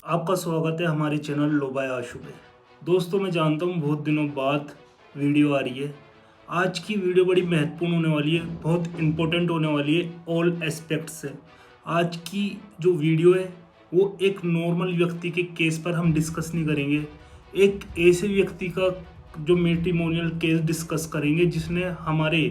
आपका स्वागत है हमारे चैनल लोबाय आशु पे। दोस्तों, मैं जानता हूँ बहुत दिनों बाद वीडियो आ रही है। आज की वीडियो बड़ी महत्वपूर्ण होने वाली है, बहुत इम्पोर्टेंट होने वाली है ऑल एस्पेक्ट से। आज की जो वीडियो है वो एक नॉर्मल व्यक्ति के केस पर हम डिस्कस नहीं करेंगे, एक ऐसे व्यक्ति का जो मैट्रिमोनियल केस डिस्कस करेंगे जिसने हमारे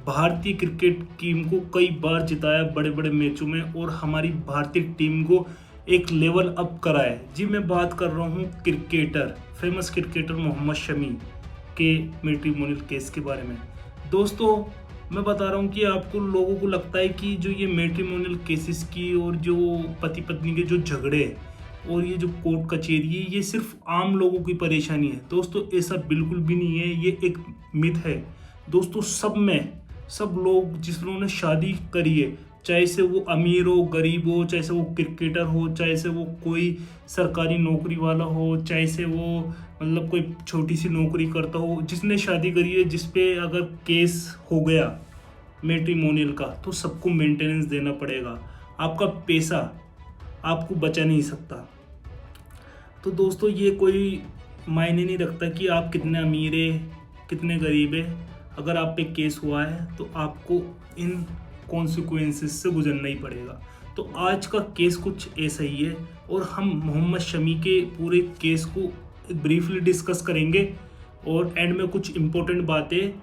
भारतीय क्रिकेट टीम को कई बार जिताया बड़े बड़े मैचों में और हमारी भारतीय टीम को एक लेवल अप करा है। जी, मैं बात कर रहा हूँ cricketer, famous cricketer Mohammed Shami के मैट्रिमोनियल केस के बारे में। दोस्तों, मैं बता रहा हूँ कि आपको लोगों को लगता है कि जो ये मैट्रिमोनियल केसेस की और जो पति पत्नी के जो झगड़े और ये जो कोर्ट कचहरी है, ये सिर्फ आम लोगों की परेशानी है। दोस्तों, ऐसा बिल्कुल भी नहीं है, ये एक मिथ है। दोस्तों, सब लोग जिन्होंने शादी करी है, चाहे से वो अमीर हो गरीब हो, चाहे से वो क्रिकेटर हो, चाहे से वो कोई सरकारी नौकरी वाला हो, चाहे से वो मतलब कोई छोटी सी नौकरी करता हो, जिसने शादी करी है, जिस पे अगर केस हो गया मैट्रिमोनियल का तो सबको मेंटेनेंस देना पड़ेगा। आपका पैसा आपको बचा नहीं सकता। तो दोस्तों, ये कोई मायने नहीं रखता कि आप कितने अमीर है कितने गरीब है। अगर आप पे केस हुआ है तो आपको इन कॉन्सिक्वेंसेस से गुजरना ही पड़ेगा। तो आज का केस कुछ ऐसा ही है और हम मोहम्मद शमी के पूरे केस को ब्रीफली डिस्कस करेंगे और एंड में कुछ इम्पोर्टेंट बातें।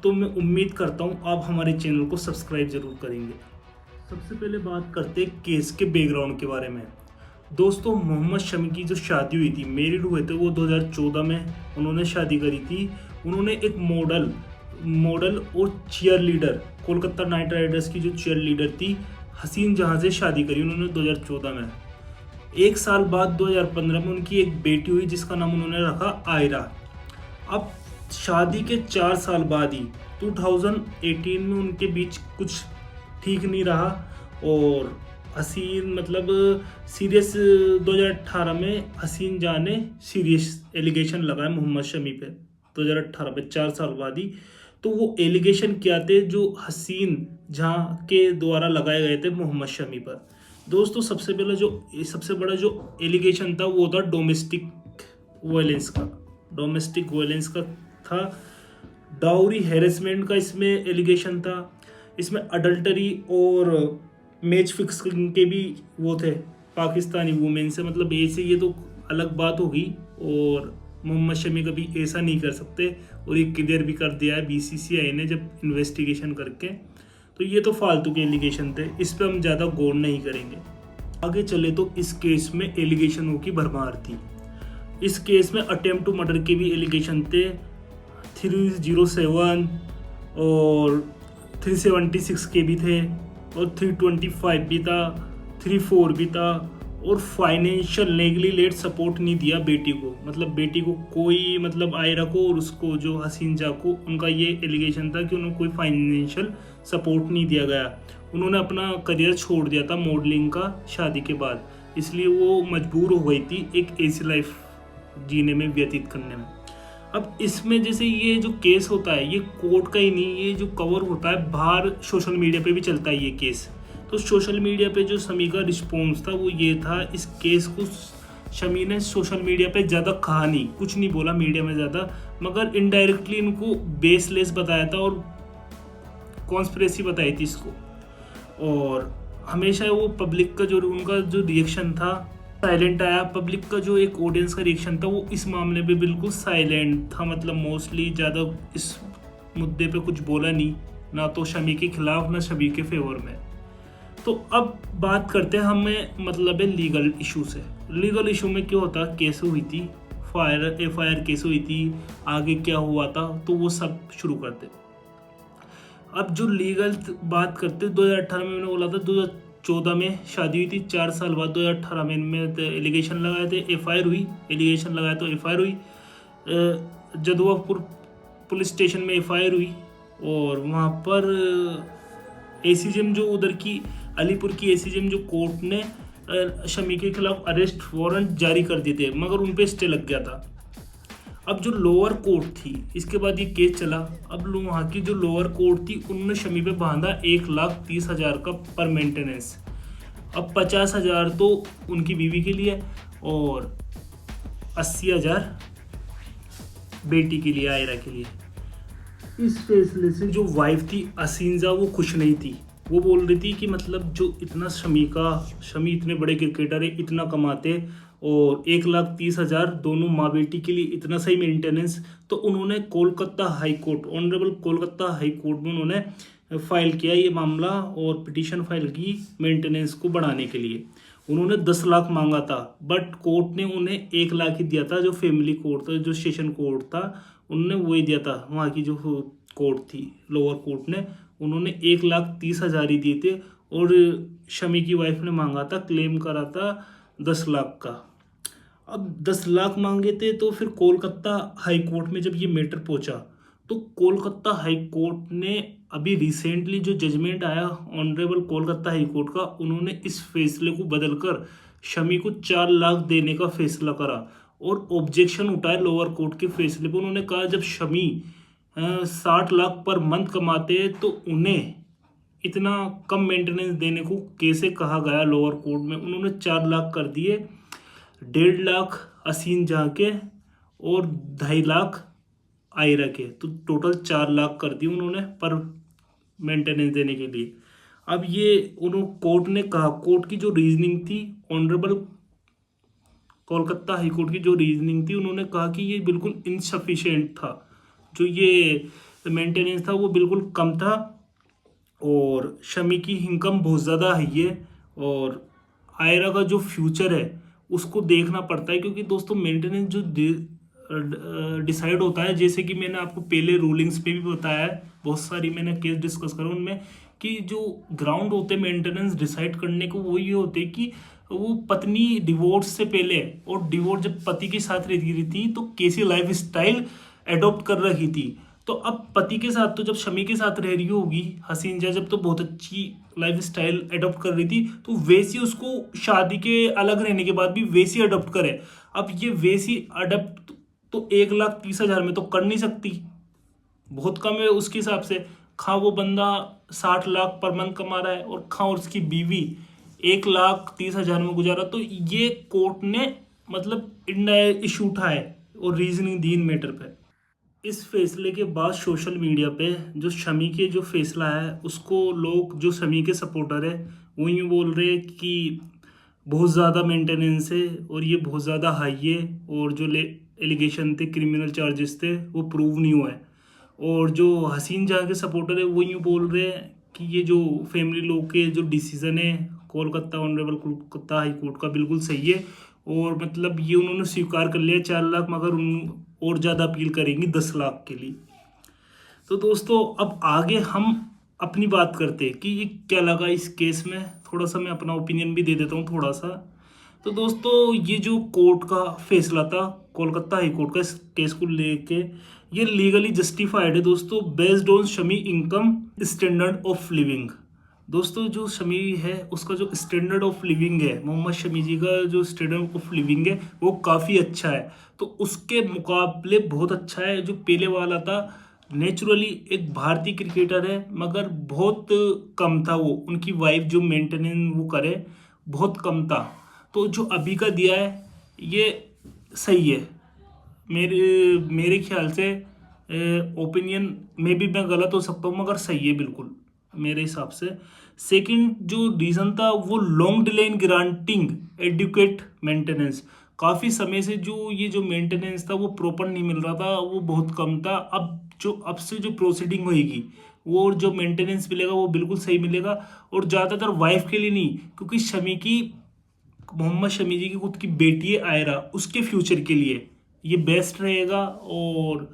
तो मैं उम्मीद करता हूँ आप हमारे चैनल को सब्सक्राइब जरूर करेंगे। सबसे पहले बात करते हैं केस के बैकग्राउंड के बारे में। दोस्तों, मोहम्मद शमी की जो शादी हुई थी, मैरिड हुए थे वो 2014 में उन्होंने शादी करी थी। उन्होंने एक मॉडल और cheerleader, Kolkata Knight Riders की जो चीयर लीडर थी हसीन जहां से शादी करी उन्होंने 2014 में। एक साल बाद 2015 में उनकी एक बेटी हुई जिसका नाम उन्होंने रखा आयरा। अब शादी के 4 साल बाद ही 2018 में उनके बीच कुछ ठीक नहीं रहा और हसीन मतलब सीरियस 2018 में हसीन जहां ने सीरियस एलिगेशन लगाया मोहम्मद शमी पे 2018 में 4 साल बाद ही। तो वो एलिगेशन क्या थे जो हसीन जहां के द्वारा लगाए गए थे मोहम्मद शमी पर। दोस्तों, सबसे बड़ा जो एलिगेशन था वो था डोमेस्टिक वायलेंस का था। डाउरी हैरेसमेंट का इसमें एलिगेशन था। इसमें अडल्टरी और मैच फिक्सिंग के भी वो थे पाकिस्तानी वुमेन से। मतलब ऐसे ये तो अलग बात होगी और मोहम्मद शमी कभी ऐसा नहीं कर सकते और ये क्लियर भी कर दिया है बीसीसीआई ने जब इन्वेस्टिगेशन करके। तो ये तो फालतू के एलिगेशन थे, इस पे हम ज़्यादा गौर नहीं करेंगे। आगे चले तो इस केस में एलिगेशनों की भरमार थी। इस केस में अटेम्प्ट टू मर्डर के भी एलिगेशन थे, 307 और 376 के भी थे और 325 भी था, 34 भी था। और फाइनेंशियल लीगली लेट सपोर्ट नहीं दिया बेटी को, मतलब बेटी को कोई मतलब आयरा को और उसको जो हसीन जा को, उनका ये एलिगेशन था कि उन्हें कोई फाइनेंशियल सपोर्ट नहीं दिया गया। उन्होंने अपना करियर छोड़ दिया था मॉडलिंग का शादी के बाद, इसलिए वो मजबूर हो गई थी एक ऐसी लाइफ जीने में, व्यतीत करने में। अब इसमें जैसे ये जो केस होता है ये कोर्ट का ही नहीं, ये जो कवर होता है बाहर सोशल मीडिया पे भी चलता है ये केस। तो सोशल मीडिया पे जो शमी का रिस्पॉन्स था वो ये था, इस केस को शमी ने सोशल मीडिया पे ज़्यादा कहा नहीं, कुछ नहीं बोला मीडिया में ज़्यादा, मगर इनडायरेक्टली इनको बेसलेस बताया था और कॉन्स्पिरेसी बताई थी इसको। और हमेशा वो पब्लिक का जो उनका जो रिएक्शन था साइलेंट आया। पब्लिक का जो एक ऑडियंस का रिएक्शन था वो इस मामले पे बिल्कुल साइलेंट था, मतलब मोस्टली ज़्यादा इस मुद्दे पे कुछ बोला नहीं, ना तो शमी के खिलाफ ना शमी के फेवर में। तो अब बात करते हैं हमें मतलब है लीगल इशू से। लीगल इशू में क्या होता, केस हुई थी, एफआईआर केस हुई थी, आगे क्या हुआ था तो वो सब शुरू करते। अब जो लीगल बात करते 2018 में मैंने बोला था 2014 में शादी हुई थी, 4 साल बाद 2018 में इनमें एलिगेशन लगाए थे, एफआईआर हुई, एलिगेशन लगाया तो एफआईआर हुई। जदवापुर पुलिस स्टेशन में एफआईआर हुई और वहाँ पर एसीजेम जो उधर की अलीपुर की एसीजेम जो कोर्ट ने शमी के खिलाफ अरेस्ट वारंट जारी कर दिए थे, मगर उन पे स्टे लग गया था। अब जो लोअर कोर्ट थी, इसके बाद ये केस चला, अब वहाँ की जो लोअर कोर्ट थी उन्होंने शमी पे बांधा 1,30,000 का पर मेंटेनेंस। अब 50,000 तो उनकी बीवी के लिए और 80,000 बेटी के लिए, आयरा के लिए। इस फैसले से जो वाइफ थी असींजा वो खुश नहीं थी। वो बोल रही थी कि मतलब जो इतना शमी इतने बड़े क्रिकेटर है, इतना कमाते और 1,30,000 दोनों माँ बेटी के लिए इतना सही मेंटेनेंस। तो उन्होंने Kolkata high court, honourable Kolkata high court में उन्होंने फाइल किया ये मामला और पिटीशन फाइल की मेंटेनेंस को बढ़ाने के लिए। उन्होंने 10 लाख मांगा था, बट कोर्ट ने उन्हें 1 लाख ही दिया था। जो फैमिली कोर्ट था, जो सेशन कोर्ट था, उन्होंने वही दिया था। वहाँ की जो कोर्ट थी, लोअर कोर्ट ने, उन्होंने 1,30,000 ही दिए थे और शमी की वाइफ ने मांगा था, क्लेम करा था 10 लाख का। अब 10 लाख मांगे थे तो फिर कोलकाता हाई कोर्ट में जब ये मैटर पहुंचा तो कोलकाता हाई कोर्ट ने अभी रिसेंटली जो जजमेंट आया ऑनरेबल कोलकाता हाई कोर्ट का, उन्होंने इस फैसले को बदलकर शमी को 4 लाख देने का फैसला करा और ऑब्जेक्शन उठाए लोअर कोर्ट के फैसले पर। उन्होंने कहा जब शमी 60 लाख पर मंथ कमाते हैं तो उन्हें इतना कम मेंटेनेंस देने को कैसे कहा गया लोअर कोर्ट में। उन्होंने 4 लाख कर दिए, 1.5 लाख असीन जहाँ के और 2.5 लाख आयरा के, तो टोटल 4 लाख कर दिए उन्होंने पर मेंटेनेंस देने के लिए। अब ये उन्होंने कोर्ट ने कहा, कोर्ट की जो रीजनिंग थी, ऑनरेबल कोलकाता हाई कोर्ट की जो रीजनिंग थी, उन्होंने कहा कि ये बिल्कुल इनसफिशिएंट था। जो ये मेंटेनेंस था वो बिल्कुल कम था और शमी की इनकम बहुत ज़्यादा है ये, और आयरा का जो फ्यूचर है उसको देखना पड़ता है। क्योंकि दोस्तों मेंटेनेंस जो डिसाइड होता है, जैसे कि मैंने आपको पहले रूलिंग्स पे भी बताया है, बहुत सारी मैंने केस डिस्कस करा उनमें, कि जो ग्राउंड होते हैं मेंटेनेंस डिसाइड करने को वो ये होते हैं कि वो पत्नी डिवोर्स से पहले और डिवोर्स जब पति के साथ रह रही थी तो कैसी लाइफ स्टाइल एडॉप्ट कर रही थी। तो अब पति के साथ, तो जब शमी के साथ रह रही होगी हसींजा, जब तो बहुत अच्छी लाइफ स्टाइल एडॉप्ट कर रही थी, तो वैसी उसको शादी के अलग रहने के बाद भी वैसी अडॉप्ट करे। अब ये वैसी अडॉप्ट तो 1,30,000 में तो कर नहीं सकती, बहुत कम है उसके हिसाब से। खा वो बंदा 60 लाख पर मंथ कमा रहा है और खा उसकी बीवी 1,30,000 में गुजारा। तो ये कोर्ट ने मतलब इशू उठाए और रीजनिंग दी इन मैटर पे। इस फैसले के बाद सोशल मीडिया पे जो शमी के जो फैसला है उसको लोग, जो शमी के सपोर्टर है, वो यूँ बोल रहे हैं कि बहुत ज़्यादा मेंटेनेंस है और ये बहुत ज़्यादा हाई है और जो एलिगेशन थे, क्रिमिनल चार्जेस थे, वो प्रूव नहीं हुआ है। और जो हसीन जहाँ के सपोर्टर है वो यूँ बोल रहे हैं कि ये जो फैमिली लोग के जो डिसीज़न है Kolkata honourable Kolkata high court का बिल्कुल सही है और मतलब ये उन्होंने स्वीकार कर लिया 4 लाख, मगर उन और ज़्यादा अपील करेंगी 10 लाख के लिए। तो दोस्तों अब आगे हम अपनी बात करते हैं कि ये क्या लगा इस केस में। थोड़ा सा मैं अपना ओपिनियन भी दे देता हूँ थोड़ा सा। तो दोस्तों ये जो कोर्ट का फैसला था कोलकाता हाई कोर्ट का इस केस को लेके, ये लीगली जस्टिफाइड है दोस्तों, based on Shami income standard of living. दोस्तों जो शमी है उसका जो स्टैंडर्ड ऑफ लिविंग है, मोहम्मद शमी जी का जो स्टैंडर्ड ऑफ लिविंग है वो काफ़ी अच्छा है। तो उसके मुकाबले बहुत अच्छा है जो पहले वाला था। नेचुरली एक भारतीय क्रिकेटर है मगर बहुत कम था वो, उनकी वाइफ जो मेंटेनेंस वो करे बहुत कम था। तो जो अभी का दिया है ये सही है मेरे ख्याल से। ओपिनियन में भी मैं गलत हो सकता हूँ मगर सही है बिल्कुल मेरे हिसाब से। सेकंड जो रीज़न था वो long delay in granting adequate maintenance. काफ़ी समय से जो ये जो मेंटेनेंस था वो प्रॉपर नहीं मिल रहा था, वो बहुत कम था। अब से जो प्रोसीडिंग होएगी वो जो मेंटेनेंस मिलेगा वो बिल्कुल सही मिलेगा और ज़्यादातर वाइफ के लिए नहीं, क्योंकि मोहम्मद शमी जी की खुद की बेटी है आयरा, उसके फ्यूचर के लिए ये बेस्ट रहेगा। और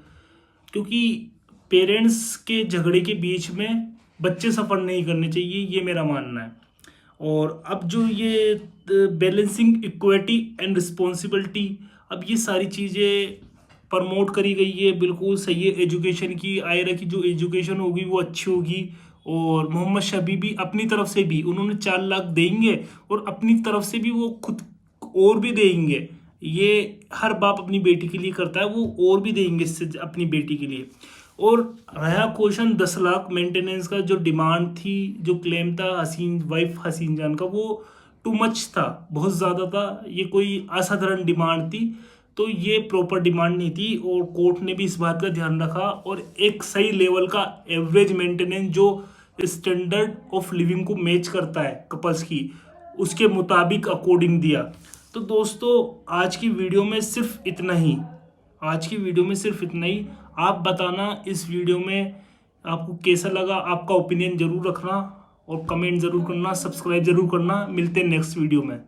क्योंकि पेरेंट्स के झगड़े के बीच में बच्चे सफ़र नहीं करने चाहिए, ये मेरा मानना है। और अब जो ये बैलेंसिंग इक्विटी एंड रिस्पॉन्सिबिलिटी, अब ये सारी चीज़ें प्रमोट करी गई है, बिल्कुल सही है। एजुकेशन की, आयरा की जो एजुकेशन होगी वो अच्छी होगी और मोहम्मद शबी भी अपनी तरफ से भी उन्होंने 4 लाख देंगे और अपनी तरफ से भी वो खुद और भी देंगे। ये हर बाप अपनी बेटी के लिए करता है, वो और भी देंगे इससे अपनी बेटी के लिए। और रहा क्वेश्चन 10 लाख मेंटेनेंस का, जो डिमांड थी, जो क्लेम था वाइफ हसीन जान का, वो टू मच था, बहुत ज़्यादा था, ये कोई असाधारण डिमांड थी। तो ये प्रॉपर डिमांड नहीं थी और कोर्ट ने भी इस बात का ध्यान रखा और एक सही लेवल का एवरेज मेंटेनेंस जो स्टैंडर्ड ऑफ लिविंग को मैच करता है कपल्स की, उसके मुताबिक अकॉर्डिंग दिया। तो दोस्तों आज की वीडियो में सिर्फ इतना ही, आप बताना इस वीडियो में आपको कैसा लगा, आपका ओपिनियन जरूर रखना और कमेंट जरूर करना, सब्सक्राइब जरूर करना। मिलते हैं नेक्स्ट वीडियो में।